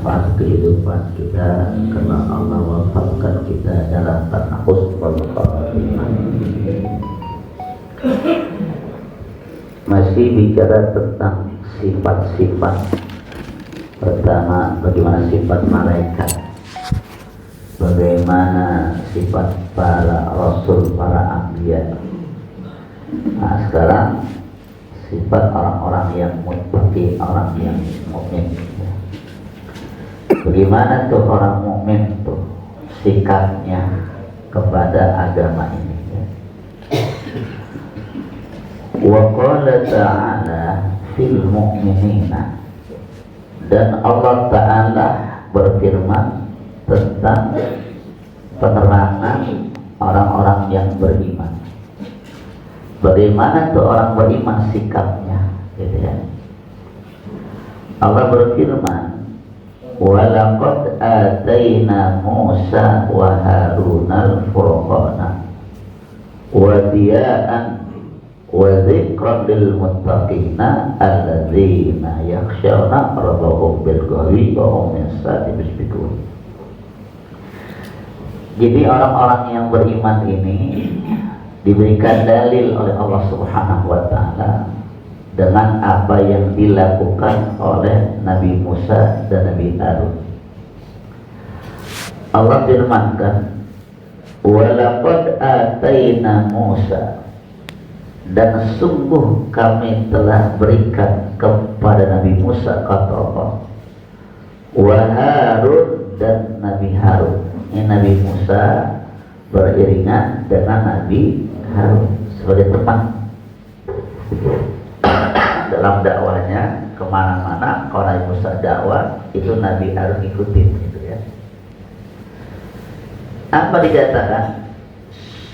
manfaat kehidupan kita karena Allah wafatkan kita dalam tanahus wal-Fatihah. Masih bicara tentang sifat-sifat. Pertama, bagaimana sifat malaikat, bagaimana sifat para rasul, para anbiya. Nah, sekarang sifat orang-orang yang muttaqi, orang yang mukmin. Bagaimana tuh orang mukmin tuh sikapnya kepada agama ini? Wa qala ta'ala fil mu'minina, dan Allah Ta'ala berfirman tentang penerangan orang-orang yang beriman. Bagaimana tuh orang beriman sikapnya, gitu ya. Allah berfirman, wa laqad atayna Musa wa Harunal furqana wa diya'an wa dzikran lil muttaqina alladzina yakhshawna rabbahum bil ghaibi wa hum yastahzi'un. Jadi orang-orang yang beriman ini diberikan dalil oleh Allah Subhanahu wa taala dengan apa yang dilakukan oleh Nabi Musa dan Nabi Harun. Allah firmankan, wa laqad atayna Musa, dan sungguh kami telah berikan kepada Nabi Musa, kata Allah, wa Harun, dan Nabi Harun. Ini Nabi Musa beriringan dengan Nabi Harun sebagai teman dalam dakwahnya kemana-mana. Kalau Nabi Musa dakwah, itu Nabi Harun ikutin, gitu ya. Apa dikatakan?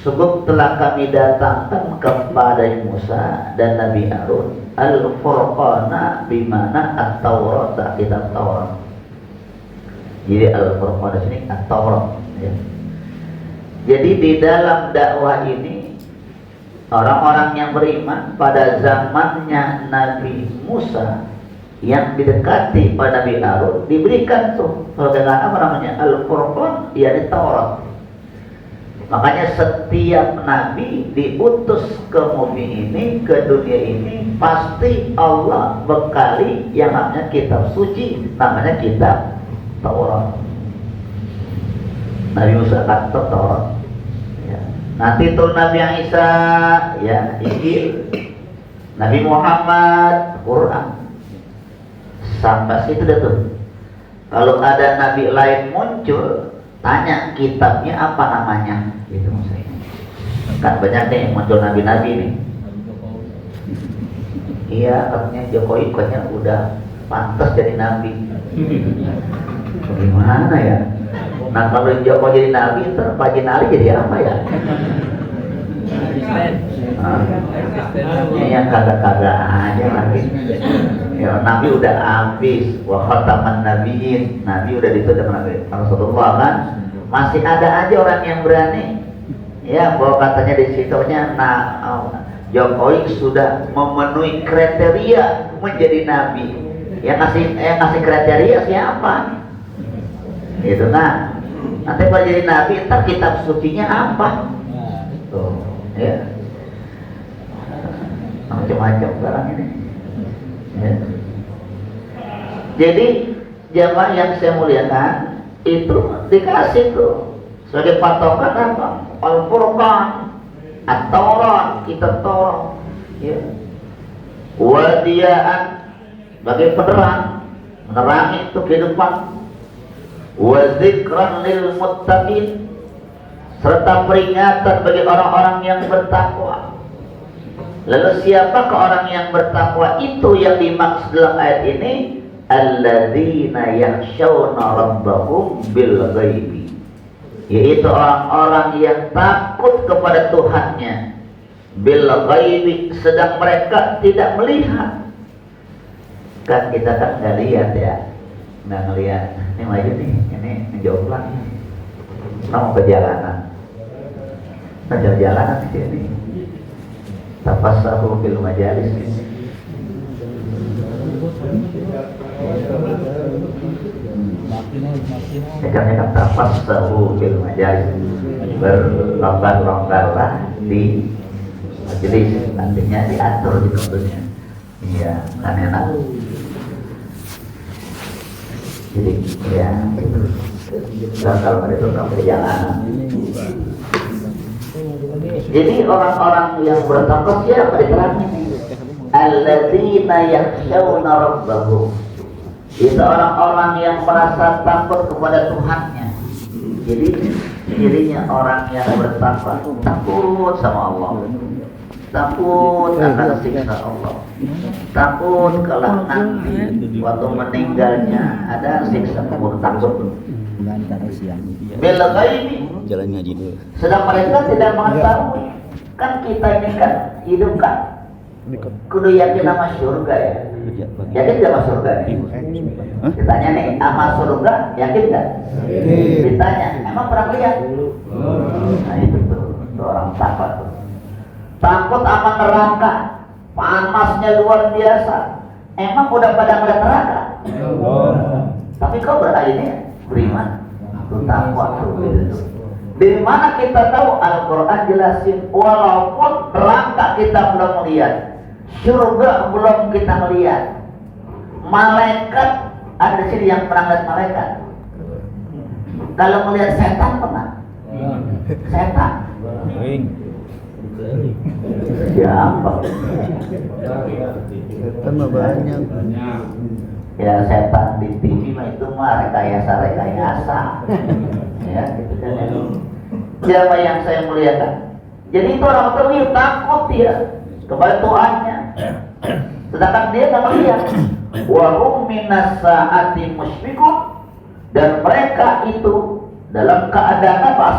Sungguh telah kami datangkan kepada Musa dan Nabi Harun al-furqana, bimana at-Taurat, kitab Taurat. Jadi al-furqana sini at-Taurat, ya. Jadi di dalam dakwah ini orang-orang yang beriman pada zamannya Nabi Musa yang didekati pada Nabi Harun diberikan tuh dengan apa namanya al-furqan, yakni Taurat. Makanya setiap nabi diutus ke bumi ini, ke dunia ini, pasti Allah bekali yang namanya kitab suci, namanya kitab Taurat. Nabi Musa kata Taurat, ya. Nanti tuh Nabi Isa, ya, Injil. Nabi Muhammad, Quran. Sampai situ dah tuh. Kalau ada nabi lain muncul, tanya kitabnya apa namanya, gitu maksudnya. Kan banyak nih muncul nabi-nabi nih. Iya, katanya Jokowi katanya udah pantas jadi nabi. Bagaimana ya? Nah, kalau Jokowi jadi nabi, ntar Pak Jinali jadi apa ya? Yang kagak-kagak aja lagi. Ya, Nabi udah habis, wa khataman nabiyyin, Nabi udah ditutup Nabi Rasulullah kan, masih ada aja orang yang berani, ya, bahwa katanya di situnya, Jokowi sudah memenuhi kriteria menjadi Nabi. Yang ngasih kriteria siapa? Itu kan. Nanti kalau jadi Nabi, ntar kitab sucinya apa? Tuh, ya. Macam-macam sekarang ini. Ya. Jadi jamaah yang saya muliakan, itu dikasih tuh sebagai patokan apa? Al-Furqan, At-Taurat, kitab Taurat, ya. Wadiyaan, sebagai penerang, menerangi itu kehidupan. Wa dzikran lil muttaqin, serta peringatan bagi orang-orang yang bertakwa. Lalu siapakah orang yang bertakwa itu yang dimaksud dalam ayat ini? Alladzina yakhshawna rabbahum bil ghaibi, yaitu orang-orang yang takut kepada Tuhannya bil ghaibi, sedang mereka tidak melihat. Kan kita kan nggak lihat ya, nggak ngelihat. Ini maju nih, ini menjauh lagi. Mau ke jalanan, jalan-jalanan di sini. Tafassahu fil majalis. Jangan tapas tahu bil majalis, berlonggar-longgarlah di majelis, nantinya diatur di tentunya. Iya, kan enak. Jadi ya kalau itu nggak perjalanan. Jadi orang-orang yang bertakwa siapa diterangin? Alladzina yakhshawna rabbahum. Itu orang-orang yang merasa takut kepada Tuhannya. Jadi dirinya orang yang bertakwa takut sama Allah, takut akan siksa Allah, takut kalau nanti waktu meninggalnya ada siksa kubur, takut. Bela ghaibi, jalan ngaji dulu. sedang mereka tidak mengetahui. Kan kita ini kan hidup kan kudu yakin sama surga ya. Yakin gak sama surga nih? Ditanya nih, sama surga yakin gak? Ditanya, emang pernah lihat? Nah itu tuh orang takut tuh. Takut sama neraka, panasnya luar biasa. Emang udah pada ngeliat neraka? Tapi kau berakhirnya beriman, tuh takwa tuh gitu. Dari mana kita tahu? Al-Quran jelasin, walaupun neraka kita belum melihat, surga belum kita melihat, malaikat ada di sini yang pernah lihat malaikat. Kalau melihat setan pernah? Setan? Ya apa? Setan mah banyak. Ya setan di TV mah itu mah rekayasa. Ya, gitu kan ya. Siapa yang saya muliakan? Jadi itu orang tauhid takut dia kepada Tuhannya. Sedangkan dia nggak melihat. Wa hum minas saati musyfiqun, dan mereka itu dalam keadaan apa?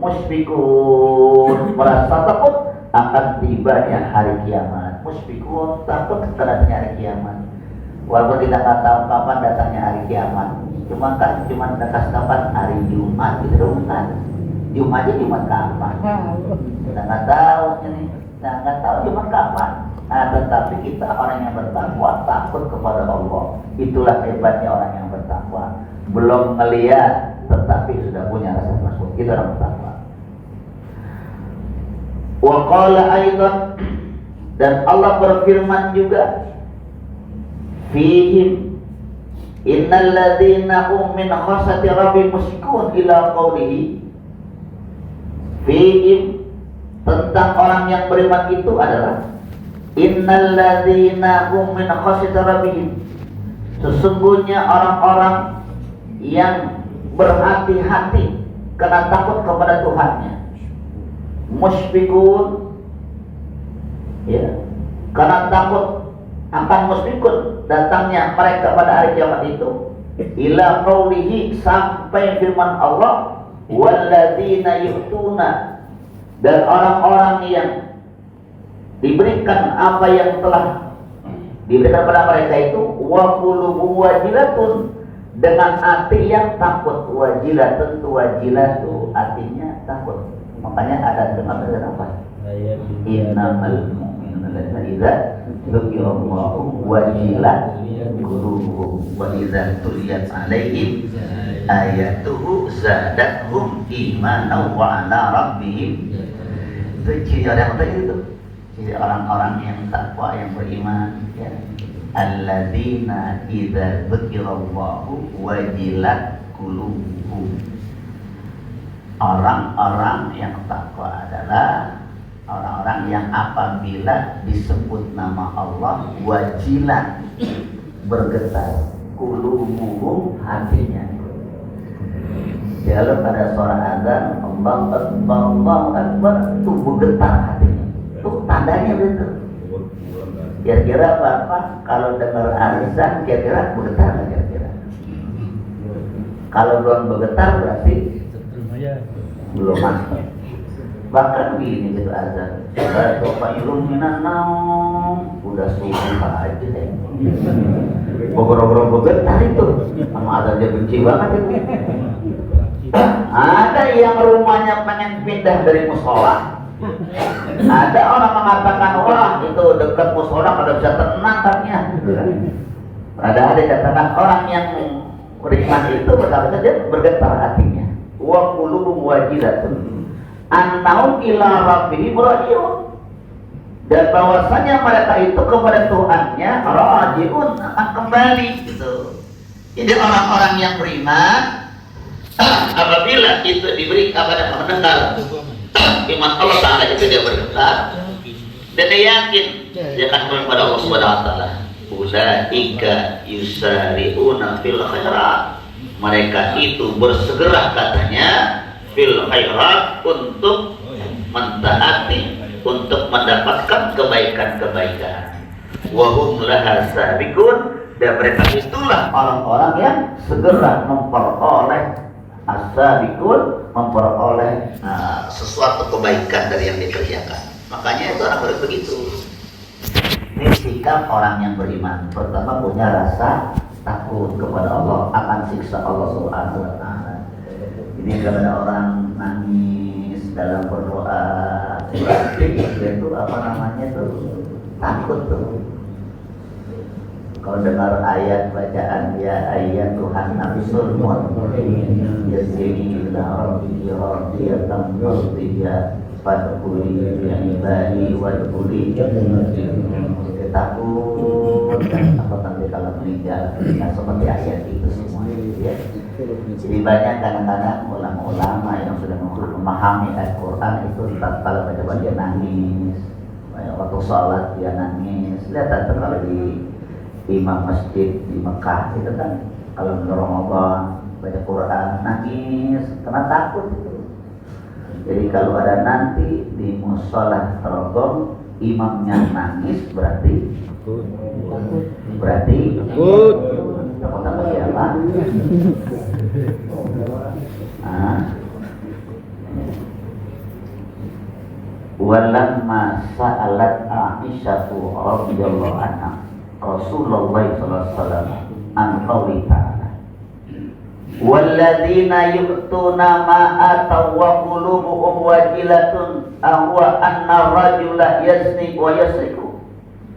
Musyfiqun, merasa takut akan tibanya hari kiamat. Musyfiqun, takut akan hari kiamat. Walaupun kita nggak tahu kapan datangnya hari kiamat, cuma dekat kapan hari Jumat gitu kan? Jumatnya Jumat kapan? Kita nggak tahu ini, nggak tahu Jumat kapan. Nah, tetapi kita orang yang bertakwa takut kepada Allah. Itulah hebatnya orang yang bertakwa. Belum melihat, tetapi sudah punya rasa takut. Itu orang bertakwa. Wa qala aidan, dan Allah berfirman juga, fihim innal ladzina hum min khasati rabbihim musyfiqun ila qawlihi. Fihim, tentang orang yang beriman itu adalah innal ladzina hum min khasati rabbihim, sesungguhnya orang-orang yang berhati-hati karena takut kepada Tuhannya. Musyfiqun, ya, karena takut akan musyfiqun datangnya mereka pada hari kiamat itu, ila qaulihi, sampai firman Allah, walladzina yu'tuna, dan orang-orang yang diberikan apa yang telah diberikan pada mereka itu, wa qulubu wajilatun, dengan hati yang takut. Wajilatun, wajilatu artinya takut. Makanya ada dengar apa? Innamal mu'minuna alladzina idza dzukirallahu wajilat qulubuhum wa idza tuliyat 'alaihim ayatuhu zadatuhum imanan wa 'ala rabbihim. Itu ciri orang itu. Ciri orang-orang yang takwa, yang beriman, ya. Alladzina idza dzukirallahu wajilat qulubuhum. Orang-orang yang takwa adalah orang-orang yang apabila disebut nama Allah wajilat, bergetar, qulubuhum, hatinya. Kalau pada suara azan Allahu Akbar, itu bergetar hatinya. Itu tandanya begitu. Kira-kira Bapak kalau dengar azan kira-kira bergetar nggak kira-kira? Kalau belum bergetar berarti belum masuk. Bahkan begini gitu azan, Bapak minan naum, udah subuh aja deh. Bogor-bogor bergetar itu, sama azan dia benci banget itu. Ada yang rumahnya pengen pindah dari musola. Ada orang mengatakan, wah itu dekat musola kalau bisa tenang katanya. Ada katakan orang yang Beriman itu berkata dia bergetar hatinya. Wa qulubuhum wajilatun annahum ila rabbihim raji'un. Dan bahwasanya mereka itu kepada Tuhannya raji'un, akan kembali gitu. Jadi orang-orang yang beriman apabila itu diberi kepada mendengar iman Allah Ta'ala itu dia bergetar dan dia yakin dia akan kembali kepada Allah Subhanahu Wa Ta'ala. Ulaika yusari'una fil khairat, mereka itu bersegera katanya fil khairat untuk mentaati, untuk mendapatkan kebaikan-kebaikan. Wa hum laha sabiqun, dan mereka itulah orang-orang yang segera memperoleh as-sabiqun, memperoleh sesuatu kebaikan dari yang dikerjakan. Makanya itu orang begitu. Ini sikap orang yang beriman. Pertama punya rasa takut kepada Allah, akan siksa Allah Subhanahu Wa Taala. Ini kalau ada orang nangis dalam berdoa, itu apa namanya tuh, takut tuh. Kalau dengar ayat bacaan ya ayat Tuhan nafsul mu'min yasiri ila rabbi radiyatan mardiyah fadkhuli ya ibadi wadkhuli jannati. Takut dan takut nanti kalau meninggal, nah, seperti ayat itu semua ya. Jadi banyak kadang-kadang ulama-ulama yang sudah memahami Al-Quran itu kalau baca dia nangis, waktu sholat dia nangis. Lihat kalau di imam masjid di Mekah itu kan kalau Ramadan baca Quran nangis karena takut itu. Jadi kalau ada nanti di musola Rogong imamnya nangis berarti takut sama siapa? Walamma sa'alat Aisyah radhiyallahu anha Rasulullah sallallahu alaihi wasallam an qauli ta'ala walladzina yu'tuna ma ataw wa qulubuhum wajilatun ahwa anna rajula yazni wa yasriku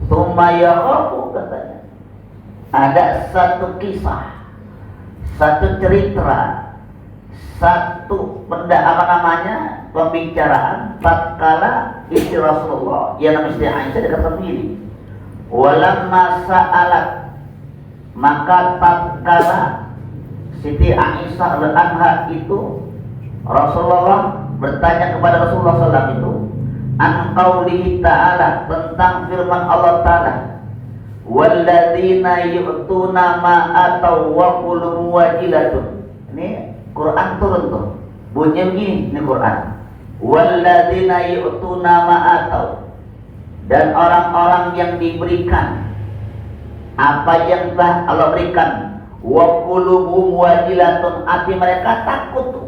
thumma yakhafu, katanya ada satu kisah, satu cerita, satu pembicaraan tatkala istri Rasulullah yang namanya istri Aisyah dekat sendiri. Walamma sa'alat, maka tatkala Siti Aisyah anha itu Rasulullah bertanya kepada Rasulullah SAW itu an qaulihi ta'ala, tentang firman Allah Ta'ala walladzina yu'tuna ma ataw wa qulubuhum wajilatun. Ini Quran turun tuh bunyinya begini, ini Quran walladzina yu'tuna ma ataw, dan orang-orang yang diberikan apa yang telah Allah berikan, wa qulubuhum wajilatun, hati mereka takut tuh.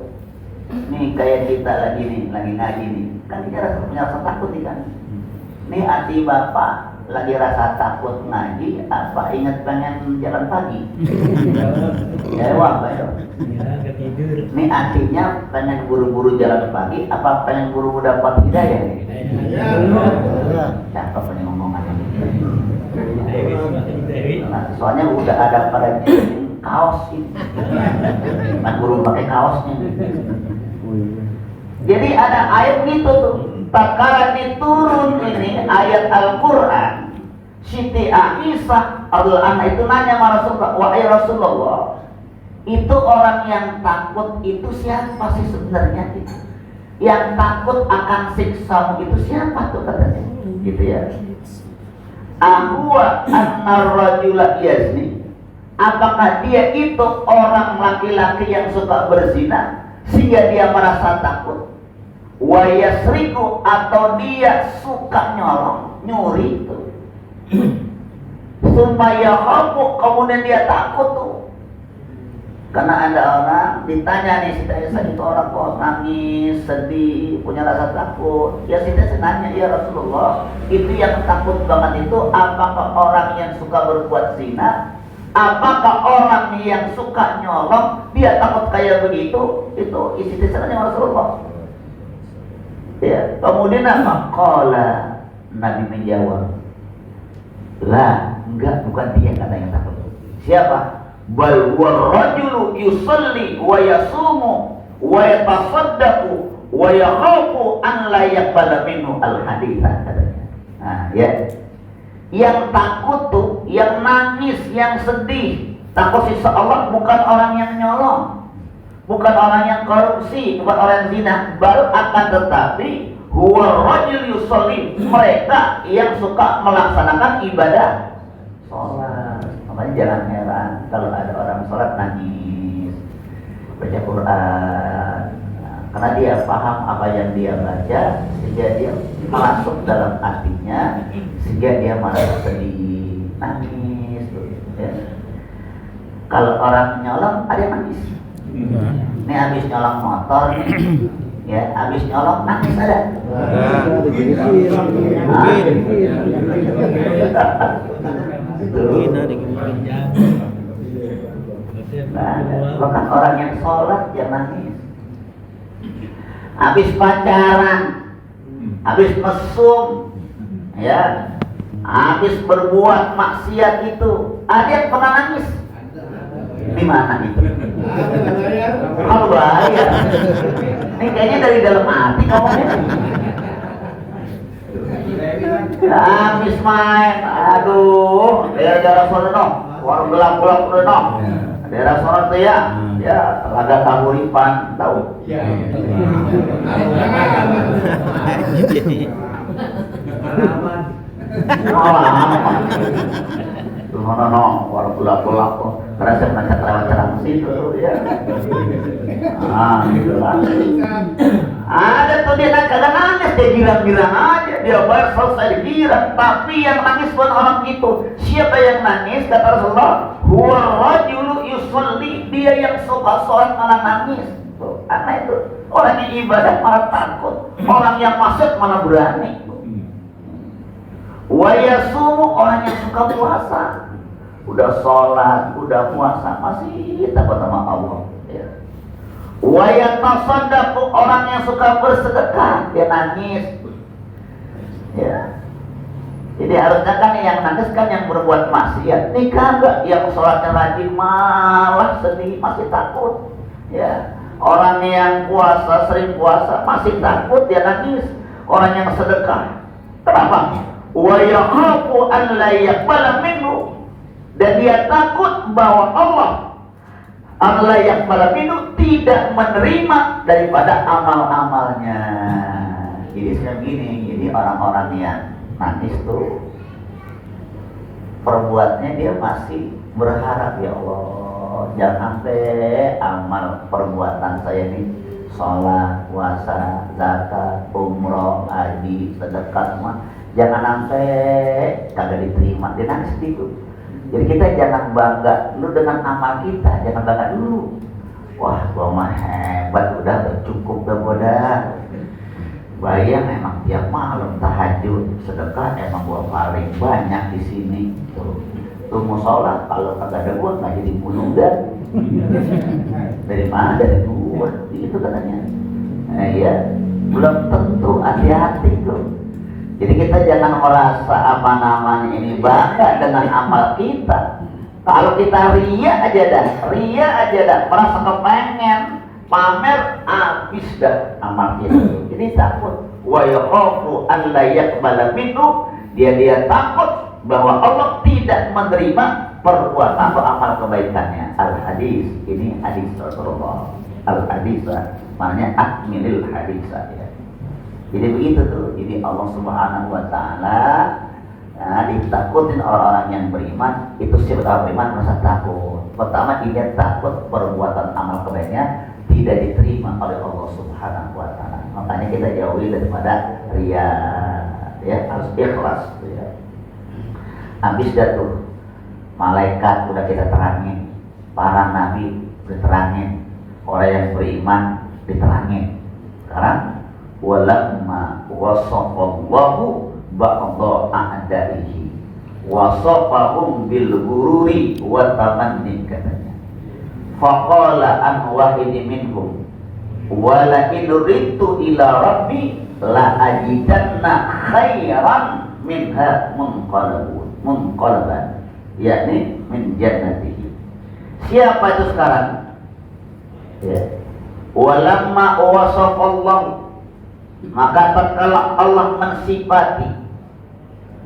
Nih kayak kita lagi ngaji nih, kan kita punya rasa takut nih kan. Nih hati bapak lagi rasa takut ngaji, apa ingat pengen jalan pagi? Ya wah ya. Nih hatinya pengen buru-buru jalan pagi, apa pengen buru-buru dapat hidayah nih? Siapa pengen ngomongan ini? Nah, soalnya udah ada pada kaos ini, kan buru pakai kaosnya. Jadi ada ayat gitu tuh. Tatkala diturun ini ayat Al-Quran, Siti Aisyah radhiyallahu itu nanya sama Rasulullah, wahai Rasulullah, itu orang yang takut itu siapa sih sebenarnya? Yang takut akan siksamu itu siapa tuh, katanya? Gitu ya. Ahwa annar rajula yazni, apakah dia itu orang laki-laki yang suka berzina sehingga dia merasa takut? Wa yasriku, atau dia suka nyolong, nyuri itu. Supaya khafu, kemudian dia takut tuh. Karena ada orang ditanya nih, Siti Aisyah itu orang kok nangis, sedih, punya rasa takut. Ya Siti Aisyah nanya, ya Rasulullah, itu yang takut banget itu apakah orang yang suka berbuat zina? Apakah orang yang suka nyolong dia takut kayak begitu? Itu isi Aisyah Rasulullah. Ya, kemudian apa? Qala, Nabi menjawab, lah, enggak, bukan dia kata yang takut. Siapa? bal huwa rajulu yusalli wa yasumu wa yatasaddaqu wa yakhafu an la yaqbala minhu al-haditha katanya. Nah, ya. Yang takut tuh, yang nangis, yang sedih, takut sisa Allah bukan orang yang nyolong, bukan orang yang korupsi, bukan orang yang zina, bal akan tetapi huwa rajul yusalli, mereka yang suka melaksanakan ibadah sholat. Makanya jangan heran kalau ada orang sholat nangis, baca Quran, karena dia paham apa yang dia baca, sehingga dia masuk dalam hatinya, sehingga dia merasa sedih, nangis ya. Kalau orang nyolong ada yang nangis. Ini habis nyolong motor nih, ya habis nyolong nangis ada. Bahkan orang yang sholat yang nangis. Habis pacaran, habis mesum, ya, habis berbuat maksiat itu, ada yang pernah nangis. Di mana itu? Kalau bahaya. Ini kayaknya dari dalam hati ngomongnya. Habis main, aduh, daerah sono, warung gelap-gelap sono. Daerah sono tuh ya, Telaga Kahuripan, tahu? Ya. No, warung gelap-gelap kok. Karena saya pernah lewat situ ya. Gitu lah. Ada tuh dia kadang nangis, dia girang-girang aja, dia bayar selesai girang. Tapi yang nangis bukan orang itu. Siapa yang nangis? Kata Rasulullah, huwa rajulu yusalli, dia yang suka sholat malah nangis. Tuh, karena itu orang yang ibadah malah takut, orang yang masuk malah berani. Wa yasumu, orang yang suka puasa, udah sholat, udah puasa, masih takut sama Allah ya. Wa yatasaddaqu, orang yang suka bersedekah, dia nangis ya. Jadi harusnya kan yang nangis kan yang berbuat maksiat. Ini kagak, yang sholatnya rajin malah sedih, masih takut ya. Orang yang puasa, sering puasa, masih takut, dia nangis. Orang yang sedekah, kenapa? Wa yakhafu an la yaqbala minhu, dan dia takut bahwa Allah Allah yang minhu tidak menerima daripada amal-amalnya. Jadi sekarang gini, jadi orang-orang yang nangis tuh perbuatnya dia masih berharap, ya Allah jangan sampai amal perbuatan saya ini, sholat, puasa, zakat, umroh, haji, sedekah semua, jangan sampai kagak diterima. Dia nangis gitu. Jadi kita jangan bangga lu dengan amal kita, jangan bangga dulu. Wah, gua mah hebat, udah cukup dah gua dah. Bayang emang tiap malam tahajud, sedekah emang gua paling banyak di sini. Tuh mau sholat, kalau kagak ada gua nggak jadi bunuh dah. Dari mana? Dari gua, itu katanya. Nah, ya, belum tentu, hati-hati tuh. Jadi kita jangan merasa apa namanya ini bangga dengan amal kita. Kalau kita ria aja dah, merasa kepengen pamer, habis dah amal kita. Jadi takut. Wa yakhafu an la yaqbala minhu, dia takut bahwa Allah tidak menerima perbuatan atau amal kebaikannya. Al-hadis, ini hadis Rasulullah. Al-hadis maknanya akmilil hadis ya. Jadi begitu tuh. Jadi Allah Subhanahu wa taala ditakutin orang-orang yang beriman. Itu siapa beriman merasa takut. Pertama dia takut perbuatan amal kebaikannya tidak diterima oleh Allah Subhanahu wa taala. Makanya kita jauhi daripada riya. Ya, harus ikhlas tuh ya. Habis dah tuh malaikat udah kita terangin, para nabi diterangin, orang yang beriman diterangin. Sekarang walamma wasafallahu ba'dha a'daihi wasafahum bil ghururi wa tamanni katanya. Faqala an wahidi minhum wa la in ridtu ila rabbi la ajidanna khairan minha munqalaban, yakni min jannatihi. Siapa itu sekarang? Ya. Walamma wasafallahu, maka tatkala Allah mensifati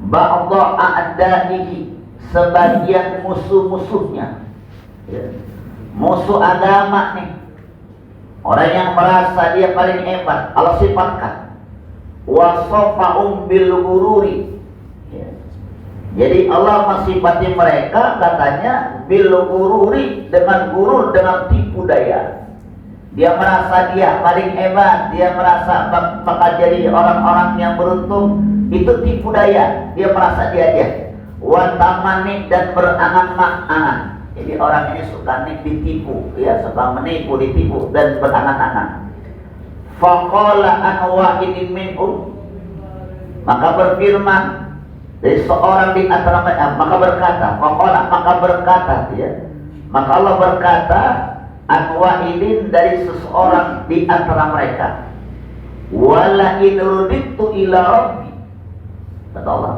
ba'dha a'da'ihi, sebagian musuh-musuhnya, ya. Musuh agama nih, orang yang merasa dia paling hebat, Allah sifatkan wasafa'um bil ghururi, ya. Jadi Allah mensifati mereka katanya bil ghururi, dengan gurur, dengan tipu daya. Dia merasa dia paling hebat, dia merasa bakal jadi orang-orang yang beruntung. Itu tipu daya, dia merasa dia. Wa tamani, dan berangan-angan. Jadi orang ini suka ditipu, ya, suka menipu, ditipu dan berangan-angan. Faqala an wahidin minhum, maka berfirman dari seorang di antara mereka, maka berkata, faqala, maka berkata, ya, maka Allah berkata an wahidin, dari seseorang di antara mereka, wala in ruditu ila rabbi, kata Allah,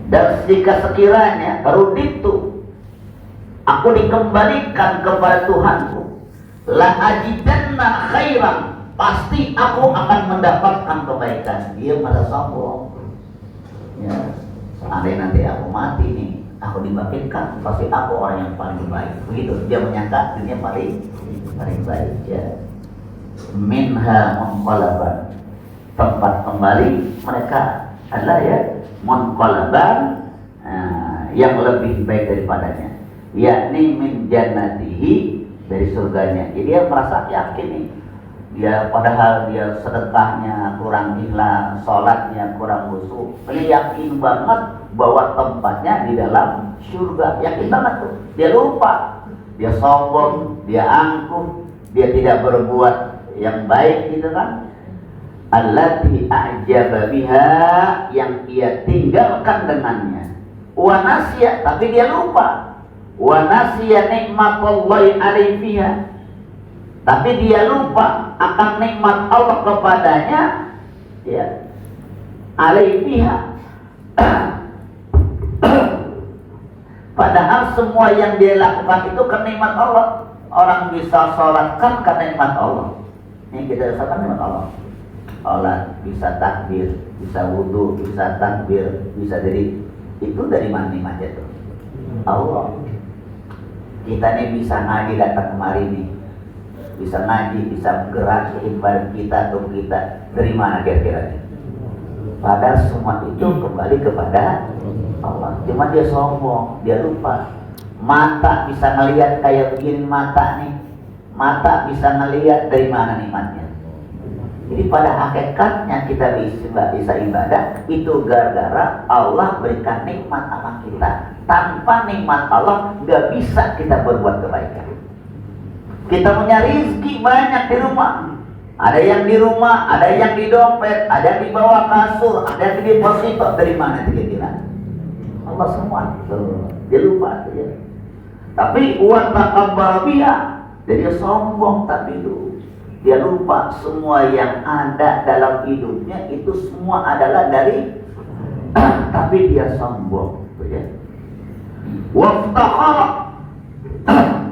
dan jika sekiranya ruditu, aku dikembalikan kepada Tuhanku, la ajidanna khairan, pasti aku akan mendapatkan kebaikan. Dia merasa sombong, ya, seandainya nanti aku mati nih, aku dibangkitkan, pasti aku orang yang paling baik. Begitu dia menyangka dirinya paling baik, ya. Minha munqalaban, tempat kembali mereka adalah, ya, munqalaban, yang lebih baik daripadanya, yakni min jannatihi, dari surganya. Jadi dia merasa yakin nih, dia padahal dia sedekahnya kurang ikhlas, sholatnya kurang khusyuk, dia yakin banget bahwa tempatnya di dalam surga, yakin banget tuh. Dia lupa, dia sombong, dia angkuh, dia tidak berbuat yang baik gitu kan. Allati a'jaba biha, yang ia tinggalkan dengannya. Wa nasiya, tapi dia lupa. Wa nasiya nikmatullahi alaihi fiha, tapi dia lupa akan nikmat Allah kepadanya, ya, alaihi fiha. Padahal semua yang dia lakukan itu kan nikmat Allah. Orang bisa sholat kan karena nikmat Allah. Ini kita rasakan nikmat Allah. Sholat, bisa takbir, bisa wudhu, bisa takbir, bisa jadi, itu dari mana nikmatnya itu? Allah. Kita nih bisa ngaji datang kemari nih, bisa ngaji, bisa gerak ibadah kita, tubuh kita, dari mana kira-kira? Padahal semua itu kembali kepada Allah. Cuma dia sombong, dia lupa. Mata bisa ngelihat kayak begini, mata nih, mata bisa ngelihat dari mana nikmatnya. Jadi pada hakikatnya kita bisa ibadah itu gara-gara Allah berikan nikmat sama kita. Tanpa nikmat Allah nggak bisa kita berbuat kebaikan. Kita punya rizki banyak di rumah. Ada yang di rumah, ada yang di dompet, ada yang di bawah kasur, ada yang di deposito. Dari mana kira-kira? Allah semua. Dia lupa ya. Tapi uang takabbara biha, jadi sombong tapi itu. Dia lupa semua yang ada dalam hidupnya itu semua adalah dari tapi dia sombong, ya. Waftakhara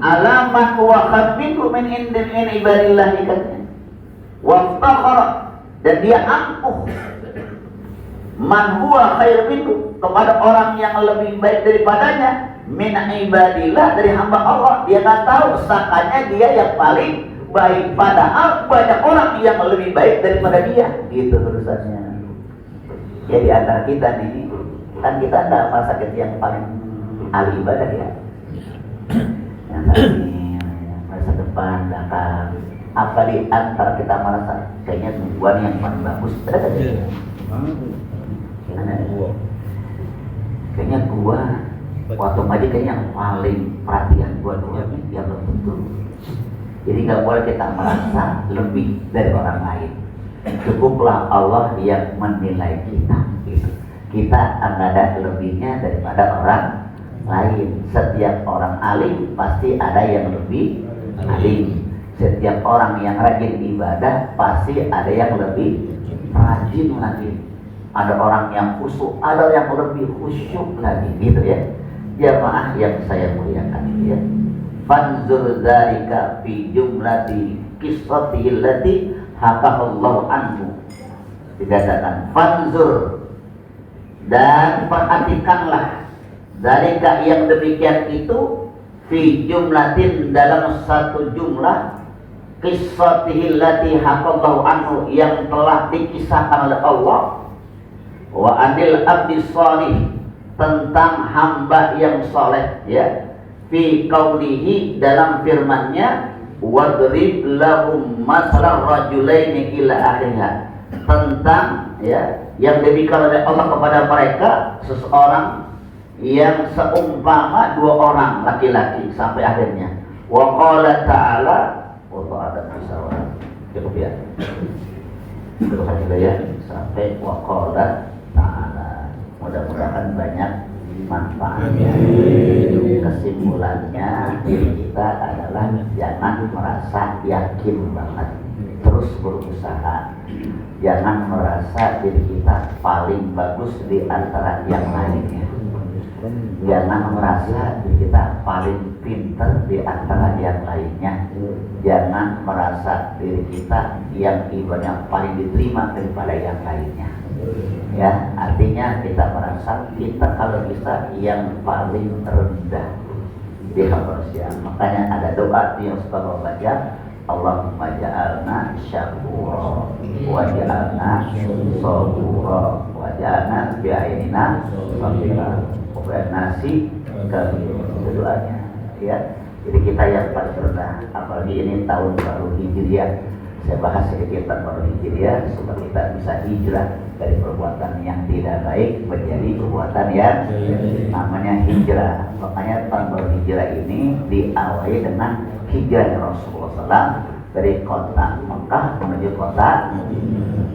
ala man huwa khabiru min indin ibadillah, katanya. Waftakhara, dan dia angkuh man huwa khair minhu, kepada orang yang lebih baik daripadanya, min ibadillah, dari hamba Allah. Dia nggak tahu sakanya dia yang paling baik, padahal banyak orang yang lebih baik daripada dia. Gitu terusannya. Ya di antara kita nih, kan kita nggak merasa kita yang paling ahli ibadah, ya. Yang tadi merasa depan, belakang. Apa di antara kita merasa kayaknya gua nih yang paling bagus? Ada ya? Kayaknya gua waktu ngaji kayaknya yang paling perhatian gua dulu, ya belum tentu. Jadi nggak boleh kita merasa lebih dari orang lain. Cukuplah Allah yang menilai kita. Gitu. Kita nggak ada lebihnya daripada orang lain. Setiap orang alim pasti ada yang lebih alim. Setiap orang yang rajin ibadah pasti ada yang lebih rajin lagi. Ada orang yang khusyuk, ada yang lebih khusyuk lagi, gitu ya. Jamaah yang saya muliakan ya. Fanzur dzalika fi jumlati qissatihi allati hakahallahu anhu. Dikatakan fanzur, dan perhatikanlah dzalika yang demikian itu fi jumlatin dalam satu jumlah qissatihi allati hakahallahu anhu yang telah dikisahkan oleh Allah, wa anil abdi shalih tentang hamba yang soleh ya, fi qaulihi dalam firman-Nya, wadrib lahum masalan rajulaini ila akhirnya, tentang ya yang diberikan oleh Allah kepada mereka seseorang yang seumpama dua orang laki-laki sampai akhirnya. Wa qala ta'ala, wallahu a'lam bishawab. Cukup ya. Cukup saja ya sampai wa qala ta'ala. Mudah-mudahan banyak manfaatnya. Kesimpulannya diri kita adalah jangan merasa yakin banget, terus berusaha. Jangan merasa diri kita paling bagus di antara yang lainnya. Jangan merasa diri kita paling pintar di antara yang lainnya. Jangan merasa diri kita yang ibadah paling diterima daripada yang lainnya. Ya, artinya kita merasa kita kalau bisa yang paling rendah di manusia. Makanya ada doa yang suka membaca, Allahumma ja'alna syakura wa ja'alna sabura wa ja'alna bi'ainina sabira wa nasi kami. Itu doanya ya. Jadi kita yang paling rendah, apalagi ini tahun baru Hijriah. Saya bahas sedikit tentang baru Hijriah supaya kita bisa hijrah dari perbuatan yang tidak baik menjadi perbuatan yang namanya hijrah. Makanya tahun baru Hijrah ini diawali dengan hijrah Rasulullah SAW dari kota Mekah menuju kota.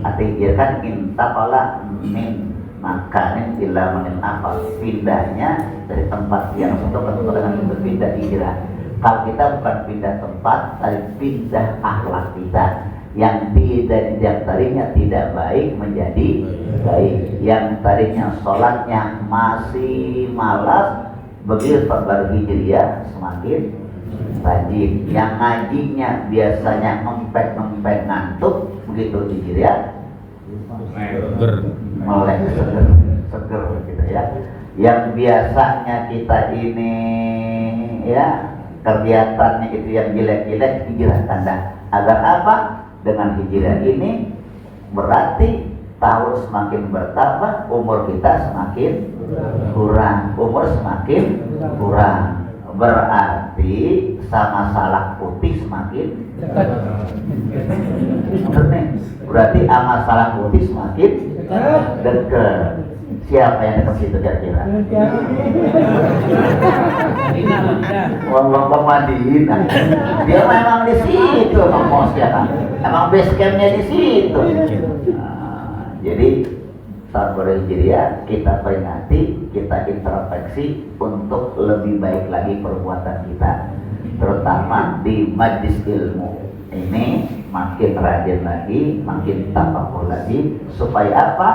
Artinya kan intaqala min makanin ila manin afal, pindahnya dari tempat yang satu ke tempat yang berbeda, hijrah. Kalau kita bukan pindah tempat, tapi pindah akhlak kita yang tadinya tidak baik menjadi baik, yang tadinya sholatnya masih malas, begitu baru Hijriah semakin rajin. Yang ngajinya biasanya ngempet ngantuk, begitu Hijriah melek seger gitu ya. Yang biasanya kita ini ya kelihatannya itu yang jelek-jelek, hijrah tanda. Agar apa? Dengan hijrah ini berarti tahun semakin bertambah, umur kita semakin kurang, umur semakin kurang. Berarti sama salak putih semakin berarti sama salak putih semakin dekat. Siapa yang dekat situ kira-kira? Wong Madinah. Dia memang di situ, Bang Mos ya kan. Emang base campnya di situ. Nah, jadi tahun baru Hijriah kita peringati, kita introspeksi untuk lebih baik lagi perbuatan kita, terutama di majlis ilmu ini makin rajin lagi, makin tafakkur lagi, supaya apa?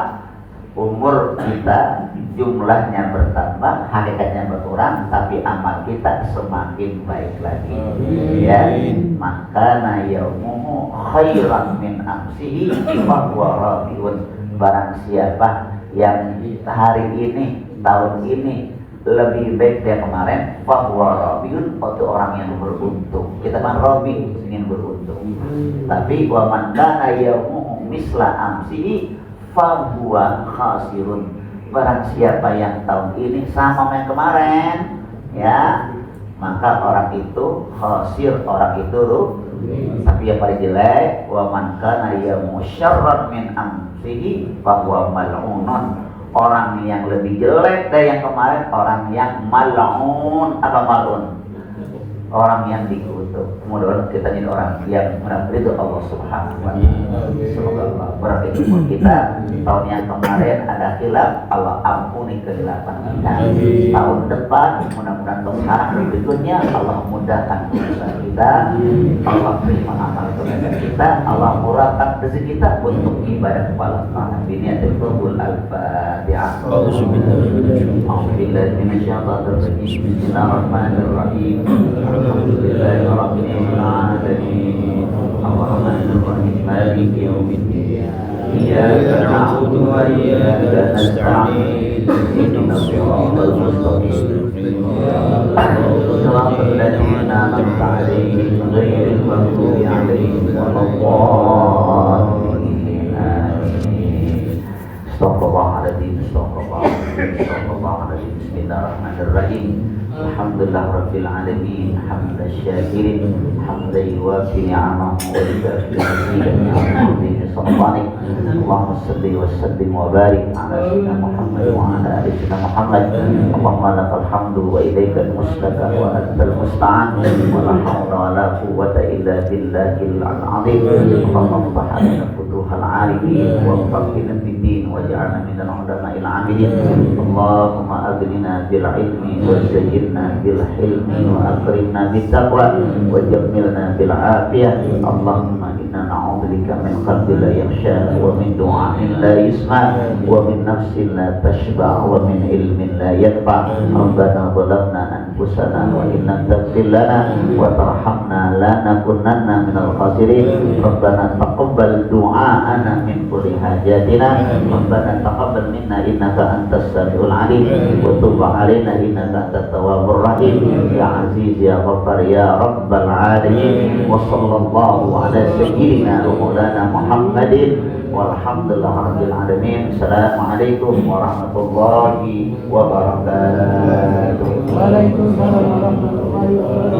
Umur kita jumlahnya bertambah, hakikatnya berkurang, tapi amal kita semakin baik lagi. Ya, maka na yaumuhu khairan min amsihi fa huwa rabiun. Barang siapa yang hari ini, tahun ini lebih baik dari kemarin, fa huwa rabiun, itu orang yang beruntung. Kita kan rabi, ingin beruntung. Tapi wa man kana yaumuhu misla amsihi fahuwa khasirun. Barang siapa yang tahun ini sama yang kemarin ya, maka orang itu khasir, orang itu rugi. Tapi yang paling jelek, wa man kana yaumuhu syarran min amsihi fahuwa mal'unun. Orang yang lebih jelek dari yang kemarin, orang yang mal'un. Apa mal'un? orang yang dikutuk. Mudah-mudahan kita jadi orang yang mendapat ridho Allah Subhanahu wa Ta'ala. Semoga Allah berkati kita. Tahun yang kemarin ada khilaf, Allah ampuni kehilapan kita. Tahun depan mudah-mudahan tahun berikutnya Allah mudahkan urusan kita. Allah terima amal kebaikan kita. Allah murahkan rezeki kita untuk ibadah kepada Allah. Biniatul qabul al-Fatihah. A'udzubillahi minasyaitonir rajim. Bismillahirrahmanirrahim. Alhamdulillahi rabbil alamin. Ar-Rahmanir Rahim. Maliki yaumiddin. Iyyaka na'budu wa iyyaka nasta'in. Ihdinas siratal mustaqim. Siratal ladzina an'amta 'alaihim ghairil maghdubi 'alaihim waladdallin. Astaghfirullahaladzim. Astaghfirullahaladzim. Bismillahirrahmanirrahim. Alhamdulillah Rabbil Alamin. Hamdan syakirin, hamdan yuwafi ni'amahu wa yukafi mazidahu sultanik. Allahumma salli wa sallim wa barik ala sayyidina Muhammad wa ala ali sayyidina Muhammad. Allahumma lakal hamdu wa ilaikal mustaka wa antal musta'an wa la hawla wa la quwwata illa billahil azim. Allahumma iftah alaina futuhal arifin wa faqihna fid din waj'alna minal ulama'il 'amilin. Allahumma aghnina bil ilmi wa zayyinna bil hilmi wa akrimna bit taqwa wa jammilna bil afiyah. Allahumma inna na'udzubika min qalbin la yakhsha wa min du'ain la yusma wa min nafsin la tashba wa min ilmin la yanfa. Rabbana zalamna anfusana wa in lam taghfir lana wa tarhamna lanakunanna minal khasirin. Rabbana taqabbal du'aana min kulli hajatina. Rabbana taqabbal minna innaka antas samiul alim wa tub 'alaina innaka antat tawwabur rahim. Ya aziz ya ghaffar ya rabbal alamin. Wa sallallahu ala sayyidina wa maulana Muhammadin walhamdulillah rabbil alamin. Assalamualaikum warahmatullahi wabarakatuh. Waalaikumsalam warahmatullahi wabarakatuh.